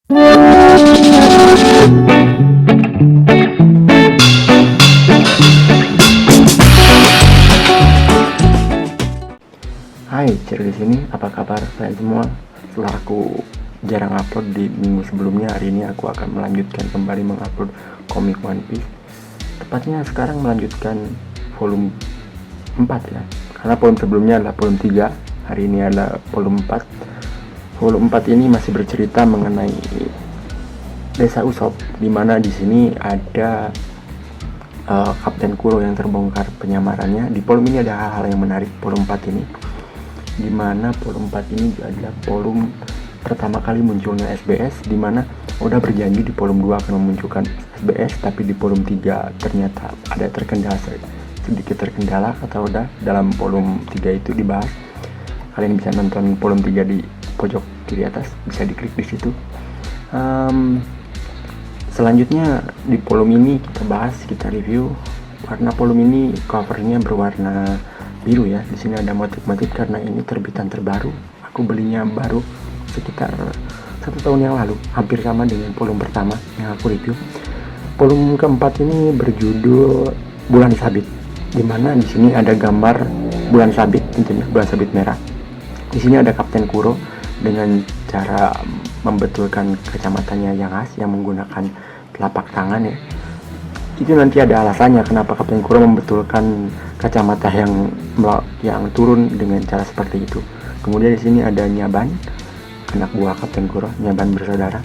Hai, Ceri di sini. Apa kabar kalian semua? Setelah aku jarang upload di minggu sebelumnya, hari ini aku akan melanjutkan kembali mengupload komik One Piece. Tepatnya sekarang melanjutkan volume 4 ya. Karena volume sebelumnya adalah volume 3, hari ini adalah volume 4. Volume 4 ini masih bercerita mengenai Desa Usopp, dimana di sini ada Kapten Kuro yang terbongkar penyamarannya. Di volume ini ada hal-hal yang menarik volume 4 ini, dimana volume 4 ini adalah volume pertama kali munculnya SBS, dimana Oda berjanji di volume 2 akan memunculkan SBS, tapi di volume 3 ternyata ada sedikit terkendala kata Oda. Dalam volume 3 itu dibahas, kalian bisa nonton volume 3 di pojok kiri atas, bisa diklik di situ. Selanjutnya di volume ini kita bahas, kita review. Warna volume ini covernya berwarna biru ya. Di sini ada motif-motif karena ini terbitan terbaru. Aku belinya baru sekitar 1 tahun yang lalu, hampir sama dengan volume pertama yang aku review. Volume keempat ini berjudul Bulan Sabit, dimana di sini ada gambar bulan sabit, tentunya bulan sabit merah. Di sini ada Kapten Kuro dengan cara membetulkan kacamatanya yang khas, yang menggunakan telapak tangan ya. Itu nanti ada alasannya kenapa Kapten Kuro membetulkan kacamata yang turun dengan cara seperti itu. Kemudian di sini ada Nyaban, anak buah Kapten Kuro, Nyaban bersaudara.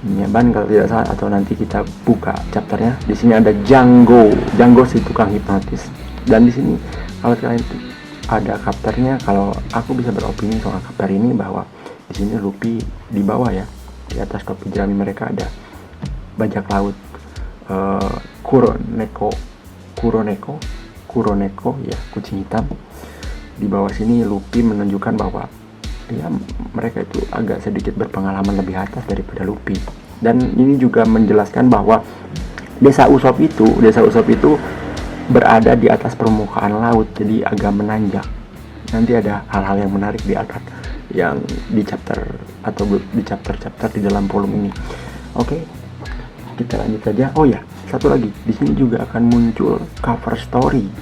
Nyaban kalau tidak salah, atau nanti kita buka chapternya. Di sini ada Django si tukang hipnotis. Dan di sini kalau kalian ada chapternya, kalau aku bisa beropini soal chapter ini bahwa di sini Luffy di bawah ya, di atas topi jerami mereka ada bajak laut Kuroneko ya, kucing hitam. Di bawah sini Luffy menunjukkan bahwa ya mereka itu agak sedikit berpengalaman lebih atas daripada Luffy. Dan ini juga menjelaskan bahwa Desa Usopp itu berada di atas permukaan laut, jadi agak menanjak. Nanti ada hal-hal yang menarik di atas yang di chapter di dalam volume ini. Oke, kita lanjut saja. Oh ya, satu lagi, di sini juga akan muncul cover story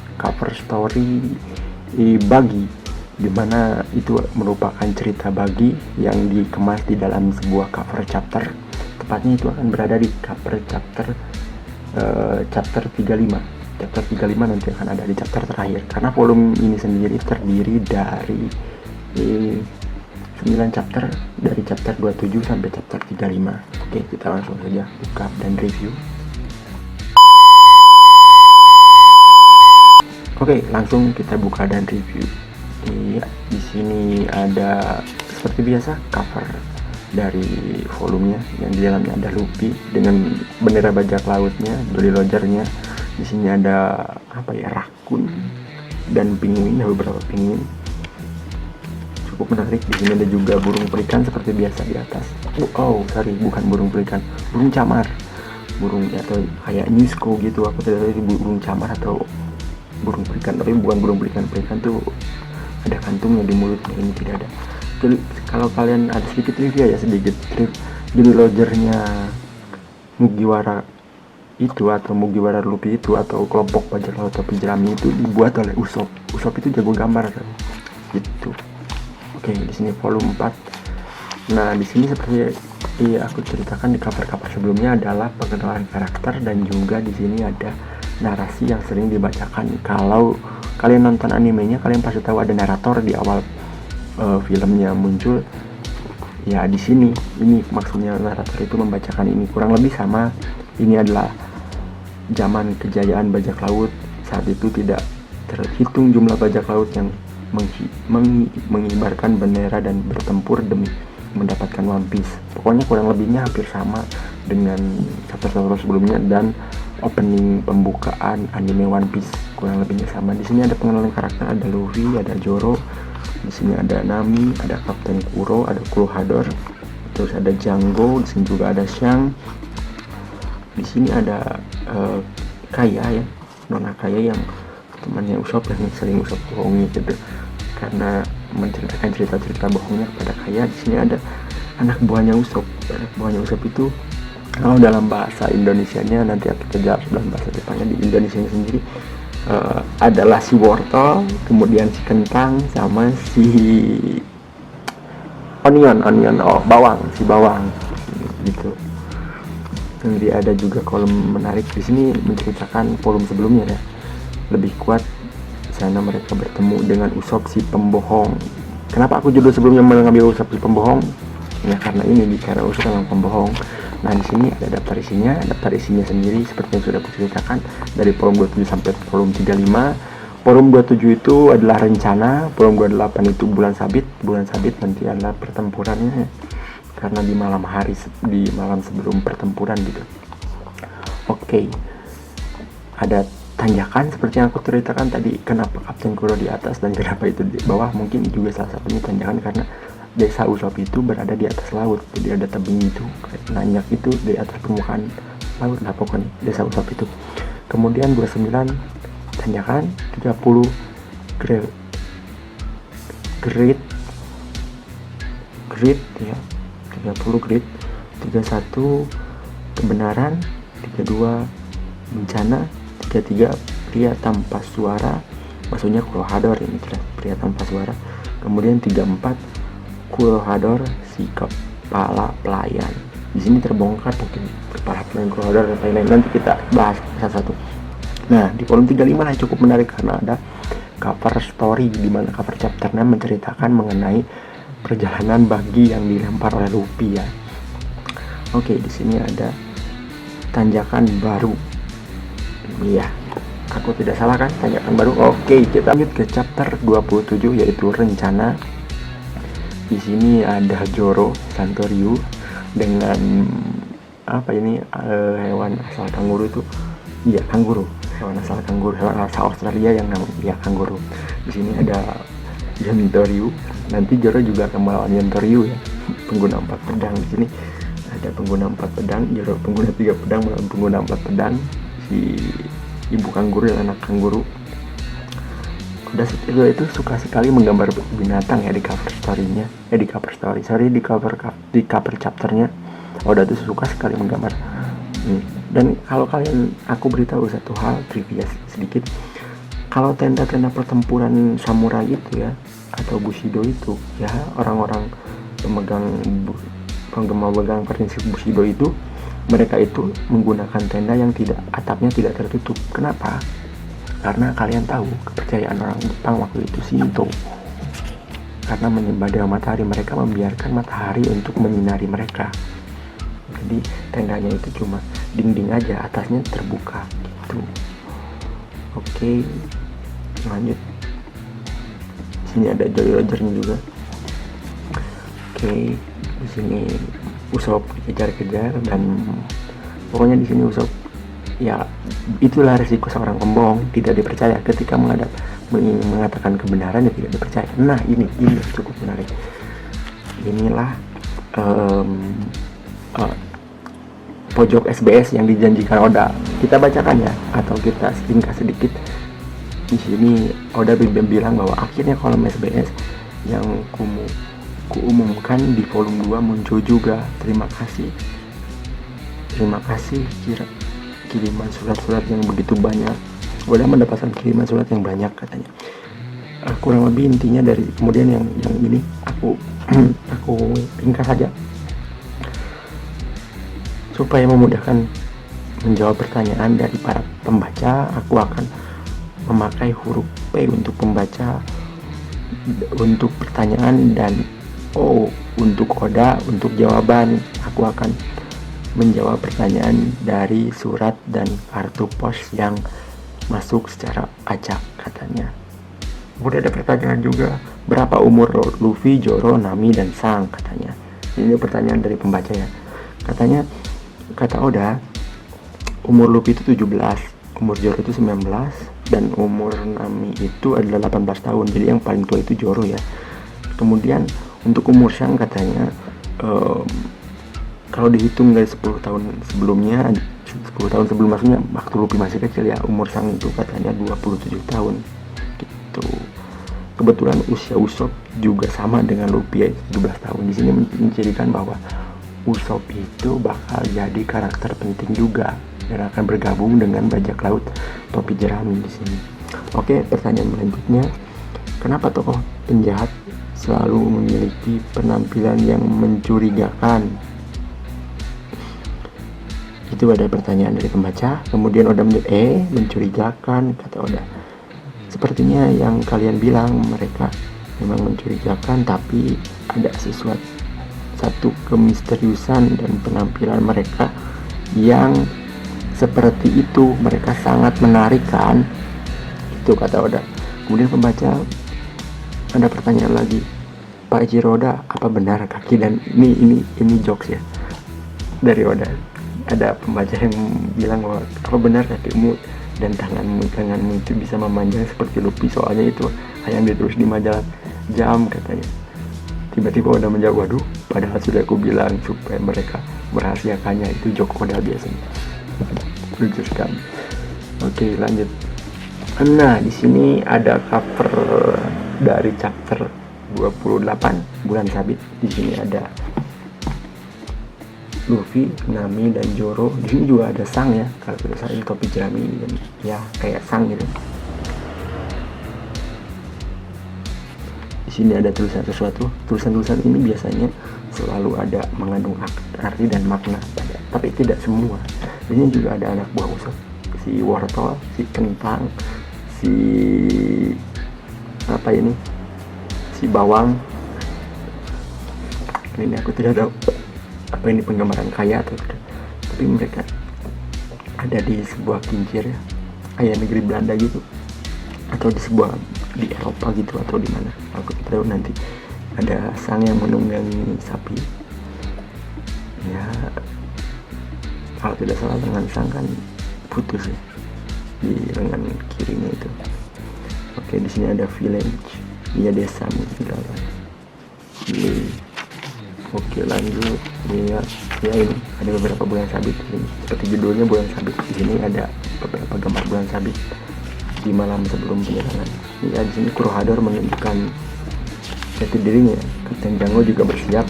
Buggy, dimana itu merupakan cerita Buggy yang dikemas di dalam sebuah cover chapter. Tepatnya itu akan berada di cover chapter 35. Chapter 35 nanti akan ada di chapter terakhir, karena volume ini sendiri terdiri dari 9 chapter, dari chapter 27 sampai chapter 35. Oke, kita langsung saja buka dan review. Oke, langsung kita buka dan review. Iya, di sini ada seperti biasa cover dari volumenya, yang di dalamnya ada Luffy dengan bendera bajak lautnya, Jolly Rogernya. Di sini ada rakun dan penguin, beberapa penguin. Cukup menarik. Di sini ada juga burung pelikan seperti biasa di atas. Bukan burung pelikan, burung camar. Burung atau kayak Nisko gitu. Aku tidak tahu itu burung camar atau burung pelikan, tapi bukan burung pelikan. Pelikan tuh ada kantungnya di mulutnya, ini tidak ada. Jadi kalau kalian ada sedikit trivia ya, Jolly Rogernya Mugiwara itu, atau Mugiwara Luffy itu, atau kelompok bajak laut topi jerami itu dibuat oleh Usopp. Usopp itu jago gambar kan? Gitu. Oke, di sini volume 4. Nah, di sini seperti aku ceritakan di cover-cover sebelumnya adalah pengenalan karakter, dan juga di sini ada narasi yang sering dibacakan. Kalau kalian nonton animenya, kalian pasti tahu ada narator di awal filmnya muncul. Ya, di sini ini maksudnya narator itu membacakan ini, kurang lebih sama. Ini adalah zaman kejayaan bajak laut. Saat itu tidak terhitung jumlah bajak laut yang mengibarkan bendera dan bertempur demi mendapatkan One Piece. Pokoknya kurang lebihnya hampir sama dengan chapter sebelumnya, dan opening pembukaan anime One Piece kurang lebihnya sama. Di sini ada pengenalan karakter, ada Luffy, ada Zoro, di sini ada Nami, ada Kapten Kuro, ada Kurohador, terus ada Django, di sini juga ada Shang. Di sini ada Kaya ya, Nona Kaya yang temannya Usopp yang sering Usopp bohongi gitu, karena menceritakan cerita-cerita bohongnya kepada Kaya. Di sini ada anak buahnya Usopp. Anak buahnya Usopp itu kalau dalam bahasa Indonesianya, nanti kita jawab dalam bahasa Jepangnya. Di Indonesianya sendiri adalah si wortel, kemudian si kentang, sama si onion, bawang, si bawang gitu. Nanti ada juga kolom menarik di sini menceritakan volume sebelumnya ya. Lebih kuat sana mereka bertemu dengan Usopp si pembohong. Kenapa aku judul sebelumnya mengambil Usopp si pembohong? Ya karena karena Usopp memang pembohong. Nah di sini ada daftar isinya sendiri seperti yang sudah aku ceritakan dari volume 27 sampai volume 35. Volume 27 itu adalah rencana, volume 28 itu bulan sabit nanti adalah pertempurannya, karena di malam sebelum pertempuran gitu. Oke. Ada tanjakan seperti yang aku ceritakan tadi, kenapa Kapten Kuro di atas dan kenapa itu di bawah. Mungkin juga salah satunya tanjakan karena desa Usopp itu berada di atas laut, jadi ada tebing itu kayak nanjak itu di atas permukaan laut lah pokoknya desa Usopp itu. Kemudian 29 tanjakan, 30 grid ya, 30 grid, 31 kebenaran, 32 bencana, 33 pria tanpa suara, maksudnya Kurohador ini pria tanpa suara. Kemudian 34 Kurohador si kepala pelayan. Di sini terbongkar mungkin kepala pelayan Kurohador dan lain-lain, nanti kita bahas satu-satu. Nah di volume 35 lah cukup menarik karena ada cover story, di mana cover chapternya menceritakan mengenai perjalanan bagi yang dilempar oleh Luffy ya. Oke, di sini ada tanjakan baru. Iya, aku tidak salah kan, tanjakan baru. Oke, kita lanjut ke chapter 27 yaitu rencana. Di sini ada Zoro Santoryu dengan hewan asal kanguru itu. Iya, kanguru. Hewan asal Australia yang namanya kanguru. Di sini ada Yontoryu. Nanti Zoro juga akan melawan Yontoryu ya. Pengguna 4 pedang. Di sini ada pengguna 4 pedang, Zoro pengguna 3 pedang melawan pengguna 4 pedang. Si ibu kanguru dan anak kanguru. Udah itu suka sekali menggambar binatang ya di cover story-nya. Di cover chapternya. Udah tuh suka sekali menggambar. Dan kalau aku beritahu satu hal trivia sedikit. Kalau tenda-tenda pertempuran samurai itu ya, atau Bushido itu ya, orang-orang pemegang prinsip Bushido itu, mereka itu menggunakan tenda yang atapnya tidak tertutup. Kenapa? Karena kalian tahu kepercayaan orang Jepang waktu itu Shinto. Karena menyembah dewa matahari, mereka membiarkan matahari untuk menyinari mereka. Jadi tendanya itu cuma dinding aja, atasnya terbuka gitu. Oke, lanjut. Sini ada Jolly Roger-nya juga. Oke, di sini Usopp dikejar-kejar dan pokoknya di sini Usopp ya, itulah resiko seorang pembohong, tidak dipercaya ketika mengatakan kebenaran ya tidak dipercaya. Nah ini cukup menarik. Inilah pojok SBS yang dijanjikan Oda. Kita bacakan ya, atau kita ringkas sedikit. Di sini Oda bilang bahwa akhirnya kolom SBS yang kuumumkan di volume 2 muncul juga. Terima kasih kiriman surat-surat yang begitu banyak. Oda mendapatkan kiriman surat yang banyak katanya. Kurang lebih intinya dari kemudian yang ini aku ringkas saja. Supaya memudahkan menjawab pertanyaan dari para pembaca, aku akan memakai huruf P untuk pembaca untuk pertanyaan, dan O untuk Oda untuk jawaban. Aku akan menjawab pertanyaan dari surat dan kartu pos yang masuk secara acak katanya. Kemudian ada pertanyaan juga, berapa umur Luffy, Zoro, Nami, dan Sang katanya. Ini pertanyaan dari pembaca ya. Kata Oda, umur Luffy itu 17, umur Zoro itu 19, dan umur Nami itu adalah 18 tahun. Jadi yang paling tua itu Zoro ya. Kemudian untuk umur Sang katanya, kalau dihitung dari 10 tahun sebelumnya, 10 tahun sebelum maksudnya waktu Luffy masih kecil ya, umur Sang itu katanya 27 tahun gitu. Kebetulan usia Usop juga sama dengan Luffy, yaitu 17 tahun. Di sini menjadikan bahwa Usop itu bakal jadi karakter penting juga dan akan bergabung dengan bajak laut topi jerami di sini. Oke, pertanyaan selanjutnya, kenapa tokoh penjahat selalu memiliki penampilan yang mencurigakan? Itu ada pertanyaan dari pembaca. Kemudian Oda menjawab, mencurigakan, kata Oda. Sepertinya yang kalian bilang, mereka memang mencurigakan, tapi ada satu kemisteriusan dan penampilan mereka yang seperti itu. Mereka sangat menarik kan? Itu kata Oda. Kemudian pembaca ada pertanyaan lagi, Pak Ichiro Oda, apa benar kaki dan ini jokes ya dari Oda. Ada pembaca yang bilang bahwa apa benar kakimu dan tanganmu itu bisa memanjang seperti Luffy, soalnya itu yang ditulis di majalah Jam katanya. Tiba-tiba Oda menjawab, waduh, padahal sudah aku bilang supaya mereka merahasiakannya. Itu joke Oda biasanya. Lucu sekali. Oke, lanjut. Nah, di sini ada cover dari chapter 28 Bulan Sabit. Di sini ada Luffy, Nami, dan Zoro. Di sini juga ada Sang ya, kalau tidak salah ini topi jerami dan ya kayak Sang gitu. Di sini ada tulisan sesuatu. Tulisan-tulisan ini biasanya selalu ada mengandung arti dan makna, tapi tidak semua. Di sini juga ada anak buah Usop, si wortel, si kentang, si apa ini, si bawang. Ini aku tidak tahu apa ini penggambaran kaya atau tidak, tapi mereka ada di sebuah kincir ya, kayak negeri Belanda gitu, atau di Eropa gitu, atau di mana aku tidak tahu. Nanti ada Sang yang menunggangi sapi ya, kalau tidak salah lengan Sang kan putus ya di lengan kirinya itu. Oke, di sini ada village, dia desa mungkin kalau ini. Oke, lanjut. Ya ini ada beberapa bulan sabit ini. Seperti judulnya Bulan Sabit. Di sini ada beberapa gambar bulan sabit di malam sebelum penyerangan. Ya, di sini Kurohador menunjukkan jati dirinya. Kapten Jango juga bersiap.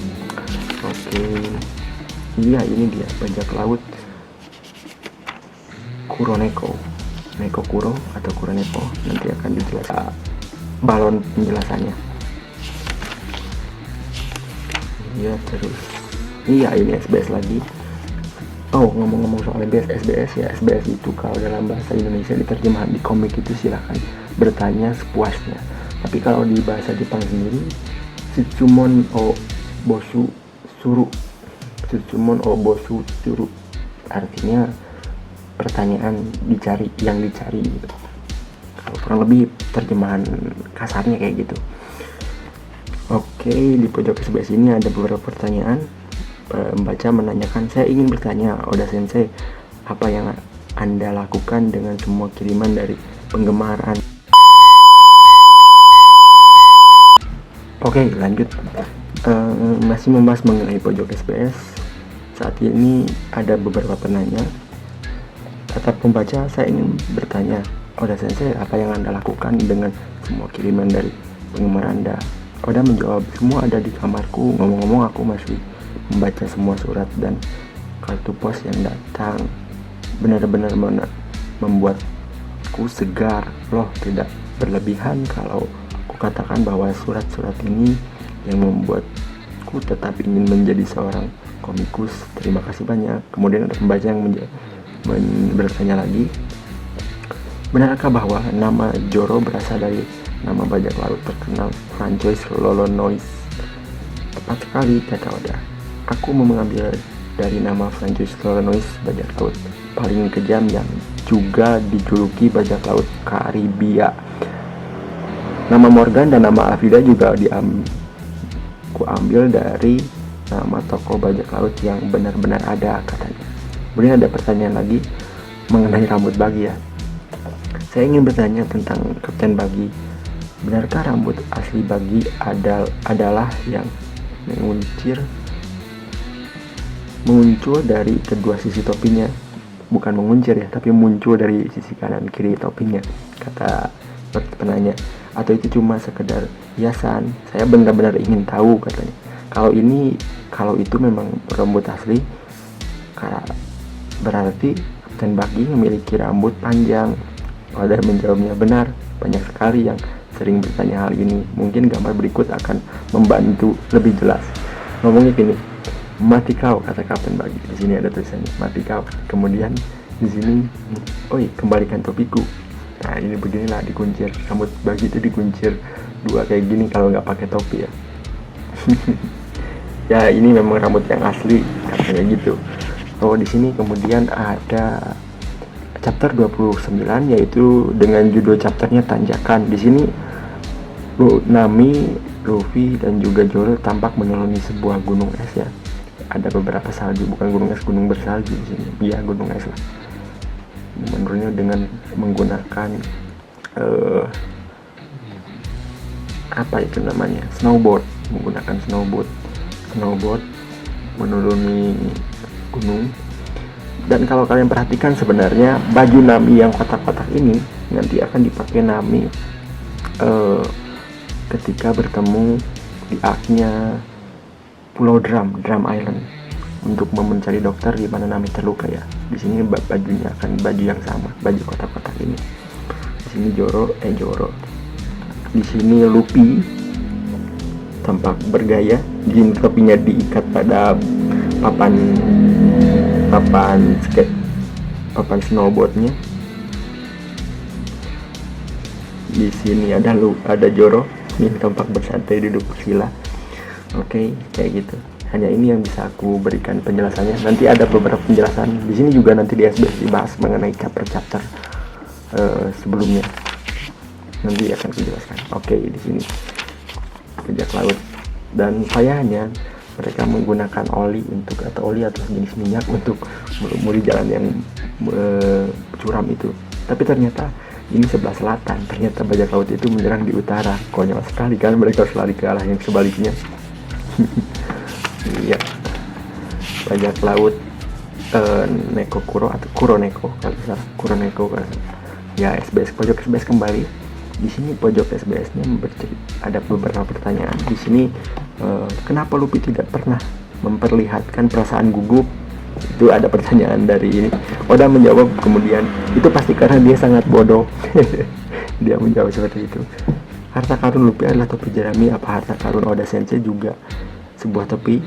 Oke. Iya, ini dia bajak laut Kuroneko. Neko Kuro atau Kuroneko, nanti akan dijelaskan balon penjelasannya. Ya, terus iya ini SBS lagi. Oh, ngomong-ngomong soal SBS ya, SBS itu kalau dalam bahasa Indonesia diterjemahkan di komik itu silahkan bertanya sepuasnya. Tapi kalau di bahasa Jepang sendiri, Shitsumon o Bosu Suru, Shitsumon o Bosu Suru, artinya pertanyaan yang dicari gitu. Kalau kurang lebih terjemahan kasarnya kayak gitu. Oke, di pojok sebelah sini ada beberapa pertanyaan. Pembaca menanyakan, saya ingin bertanya, Oda Sensei, apa yang Anda lakukan dengan semua kiriman dari penggemar Anda? Oke, lanjut. Masih membahas mengenai pojok SBS. Saat ini ada beberapa penanya. Kata pembaca, saya ingin bertanya, Oda Sensei, apa yang Anda lakukan dengan semua kiriman dari penggemar Anda? Oda menjawab, semua ada di kamarku. Ngomong-ngomong, aku masih membaca semua surat dan kartu pos yang datang. Benar-benar membuatku segar. Loh, tidak berlebihan kalau aku katakan bahwa surat-surat ini yang membuatku tetap ingin menjadi seorang komikus. Terima kasih banyak. Kemudian ada pembaca yang bertanya lagi, benarkah bahwa nama Zoro berasal dari nama bajak laut terkenal Francois Lolonois? Tepat sekali, kata Oda. Aku mau mengambil dari nama Francois Lolonois, bajak laut paling kejam yang juga dijuluki bajak laut Karibia. Nama Morgan dan nama Afida juga aku ambil dari nama tokoh bajak laut yang benar-benar ada, katanya. Kemudian ada pertanyaan lagi mengenai rambut Bagi ya. Saya ingin bertanya tentang Kapten Bagi. Benarkah rambut asli Bagi adalah yang muncul dari kedua sisi topinya? Bukan menguncir ya, tapi muncul dari sisi kanan kiri topinya, kata penanya. atau itu cuma sekedar hiasan. Saya benar-benar ingin tahu katanya. Kalau itu memang rambut asli, berarti Kapten Buggy memiliki rambut panjang. Oda menjawabnya, benar, banyak sekali yang sering bertanya hal ini. Mungkin gambar berikut akan membantu lebih jelas. Ngomongnya gini, mati kau, kata Kapten Buggy. Di sini ada tulisannya, mati kau. Kemudian di sini, oi, kembalikan topiku. Nah ini beginilah dikuncir, rambut Buggy itu dikuncir dua kayak gini kalau nggak pakai topi ya. Ya ini memang rambut yang asli katanya gitu. Oh di sini kemudian ada chapter 29 yaitu dengan judul chapternya Tanjakan. Di sini Nami, Luffy dan juga Zoro tampak menyelami sebuah gunung es ya. Ada beberapa salju, bukan gunung es, gunung bersalju di sini. Iya gunung es lah. Menurunnya dengan menggunakan apa itu namanya, snowboard, menggunakan snowboard menuruni gunung. Dan kalau kalian perhatikan sebenarnya baju Nami yang kotak-kotak ini nanti akan dipakai Nami ketika bertemu di arc-nya Pulau Drum Island untuk mencari dokter di mana Nami terluka ya. Di sini bajunya akan baju yang sama, baju kotak-kotak ini. Di sini Zoro. Di sini Luffy tampak bergaya, jin topinya diikat pada papan snowboardnya. Di sini ada Zoro yang tampak bersantai duduk bersila. Oke, kayak gitu. Hanya ini yang bisa aku berikan penjelasannya. Nanti ada beberapa penjelasan. Di sini juga nanti di SBS dibahas mengenai chapter sebelumnya. Nanti akan dijelaskan. Oke, di sini bajak laut. Dan sayangnya mereka menggunakan oli atau jenis minyak untuk melumuri jalan yang curam itu. Tapi ternyata ini sebelah selatan. Ternyata bajak laut itu menyerang di utara. Konyol sekali kan, mereka harus lari ke arah yang sebaliknya. Iya, bajak laut Neko Kuro atau Kuroneko kalau salah, Kuroneko kan. Ya SBS, pojok SBS kembali. Di sini pojok SBS-nya ada beberapa pertanyaan. Di sini kenapa Luffy tidak pernah memperlihatkan perasaan gugup? Itu ada pertanyaan dari ini. Oda menjawab kemudian, itu pasti karena dia sangat bodoh. Dia menjawab seperti itu. Harta karun Luffy adalah topi jerami. Apa harta karun Oda Sensei juga sebuah topi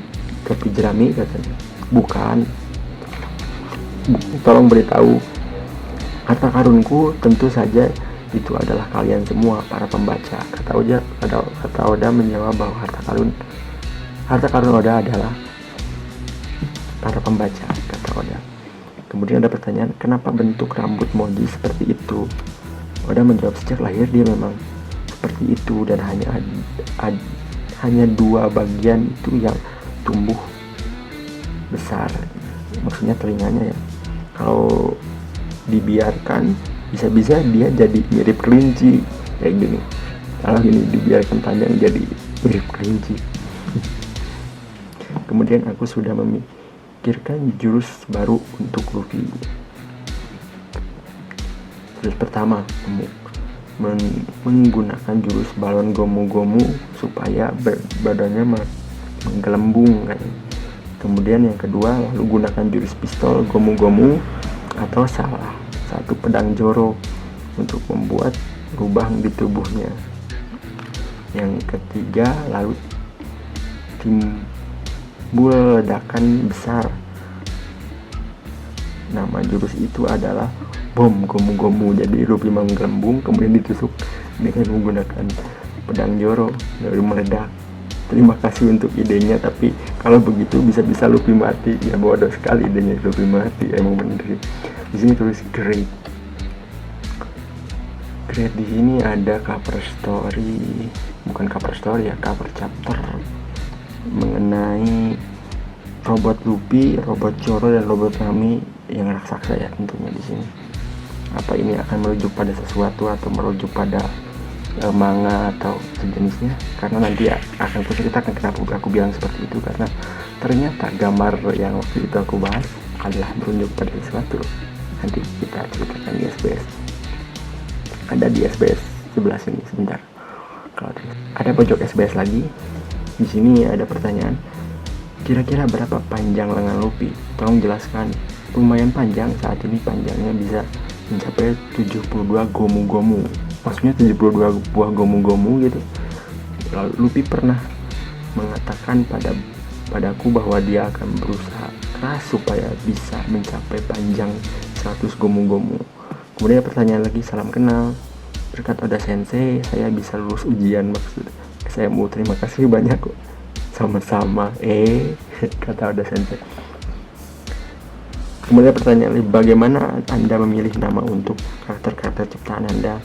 jerami katanya? Bukan. Tolong beritahu. Harta karunku tentu saja itu adalah kalian semua para pembaca. Kata Oda menjawab bahwa harta karun Oda adalah para pembaca, kata Oda. Kemudian ada pertanyaan, kenapa bentuk rambut Moji seperti itu? Oda menjawab, sejak lahir dia memang seperti itu dan hanya dua bagian itu yang tumbuh besar, maksudnya telinganya ya. Kalau dibiarkan bisa-bisa dia jadi mirip kelinci kayak gini. Kalau ini dibiarkan panjang jadi mirip kelinci. Kemudian aku sudah memikirkan jurus baru untuk Luffy. Jurus pertama, menggunakan jurus balon gomu-gomu supaya badannya menggelembung kan. Kemudian yang kedua, lalu gunakan jurus pistol gomu-gomu atau salah satu pedang Zoro untuk membuat lubang di tubuhnya. Yang ketiga, lalu timbul ledakan besar. Nama jurus itu adalah bom gomu-gomu. Jadi Luffy menggelembung kemudian ditusuk dengan menggunakan pedang Zoro lalu meledak. Terima kasih untuk idenya, tapi kalau begitu bisa-bisa Luffy mati. Ya bodoh sekali idenya Luffy mati, emang bener. Di sini tulis great. Great di sini ada cover story, bukan cover story ya, cover chapter mengenai robot Luffy, robot Zoro dan robot Nami yang raksasa ya tentunya di sini. Apa ini akan merujuk pada sesuatu atau merujuk pada manga atau sejenisnya? Karena nanti akan kuceritakan kenapa aku bilang seperti itu, karena ternyata gambar yang waktu itu aku bahas adalah merujuk pada sesuatu. Nanti kita ceritakan di SBS. Ada di SBS 11 ini sebentar. Ada pojok SBS lagi. Di sini ada pertanyaan, kira-kira berapa panjang lengan Luffy? Tolong jelaskan. Lumayan panjang, saat ini panjangnya bisa mencapai 72 gomu-gomu. Maksudnya 72 buah gomu-gomu gitu. Lalu Luffy pernah mengatakan padaku bahwa dia akan berusaha keras supaya bisa mencapai panjang 100 gomu-gomu. Kemudian pertanyaan lagi, salam kenal. Berkat Oda Sensei, saya bisa lulus ujian maksud SMU. Terima kasih banyak kok. Sama-sama. Kata Oda Sensei. Kemudian pertanyaan lagi, bagaimana Anda memilih nama untuk karakter-karakter ciptaan Anda?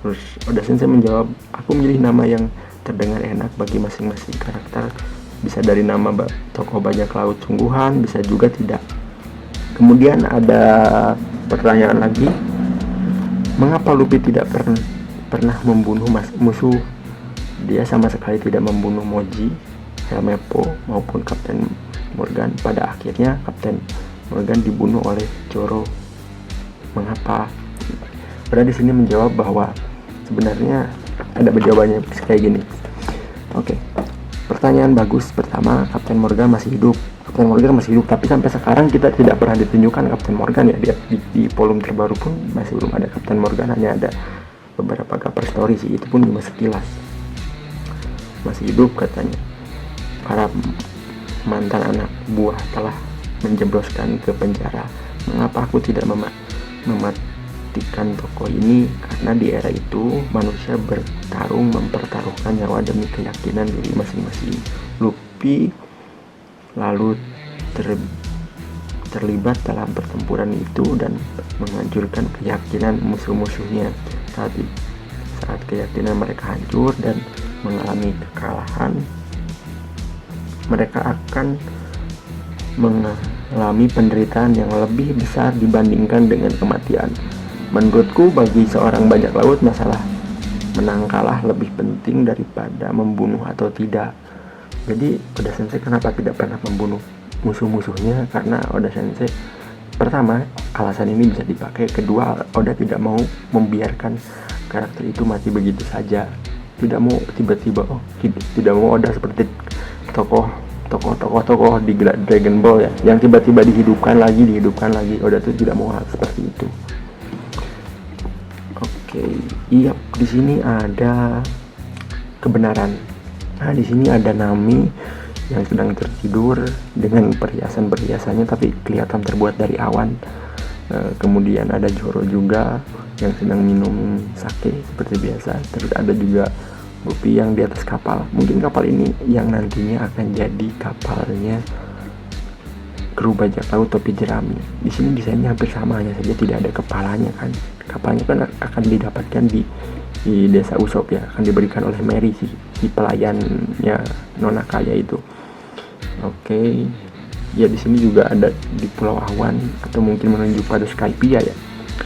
Terus Oda Sensei menjawab, aku memilih nama yang terdengar enak bagi masing-masing karakter. Bisa dari nama tokoh bajak laut sungguhan, bisa juga tidak. Kemudian ada pertanyaan lagi, mengapa Luffy tidak pernah membunuh musuh? Dia sama sekali tidak membunuh Moji, Helmeppo maupun Kapten Morgan. Pada akhirnya Kapten Morgan dibunuh oleh Zoro. Mengapa? Oda di sini menjawab bahwa sebenarnya ada jawabannya kayak gini. Oke. Pertanyaan bagus. Pertama, Kapten Morgan masih hidup. Kapten Morgan masih hidup, tapi sampai sekarang kita tidak pernah ditunjukkan Kapten Morgan ya. Di volume terbaru pun masih belum ada Kapten Morgan, hanya ada beberapa cover story sih, itu pun cuma sekilas. Masih hidup katanya. Para mantan anak buah telah menjebloskan ke penjara. Mengapa aku tidak mematikan tokoh ini? Karena di era itu manusia mempertaruhkan nyawa demi keyakinan diri masing-masing. Luffy lalu terlibat dalam pertempuran itu dan menghancurkan keyakinan musuh-musuhnya. Saat keyakinan mereka hancur dan mengalami kekalahan, mereka akan mengalami penderitaan yang lebih besar dibandingkan dengan kematian. Menurutku, bagi seorang bajak laut, masalah menang kalah lebih penting daripada membunuh atau tidak. Jadi Oda Sensei kenapa tidak pernah membunuh musuh-musuhnya? Karena Oda Sensei, pertama, alasan ini bisa dipakai. Kedua, Oda tidak mau membiarkan karakter itu mati begitu saja. Tidak mau tiba-tiba, tidak mau Oda seperti tokoh di Dragon Ball ya, yang tiba-tiba dihidupkan lagi. Oda tuh tidak mau hal seperti itu. Oke, iya, di sini ada kebenaran. Nah, di sini ada Nami yang sedang tertidur dengan perhiasannya, tapi kelihatan terbuat dari awan. Kemudian ada Zoro juga yang sedang minum sake seperti biasa. Terus ada juga Luffy yang di atas kapal. Mungkin kapal ini yang nantinya akan jadi kapalnya kru bajak laut topi jerami. Di sini desainnya hampir sama, hanya saja tidak ada kepalanya kan. Kapalnya kan akan didapatkan di desa Usopp ya, akan diberikan oleh Mary si pelayannya Nona Kaya itu. Oke. Ya di sini juga ada di Pulau Awan, atau mungkin menunjuk pada Skypiea ya.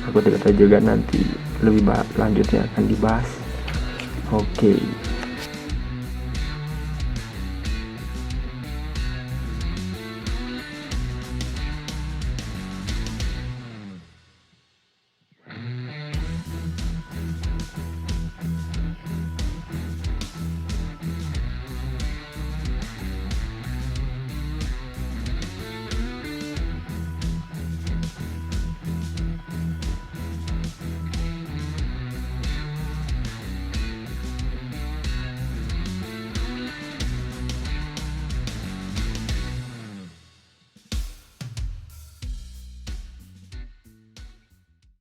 Aku tidak tahu juga, nanti lebih lanjutnya akan dibahas. Oke.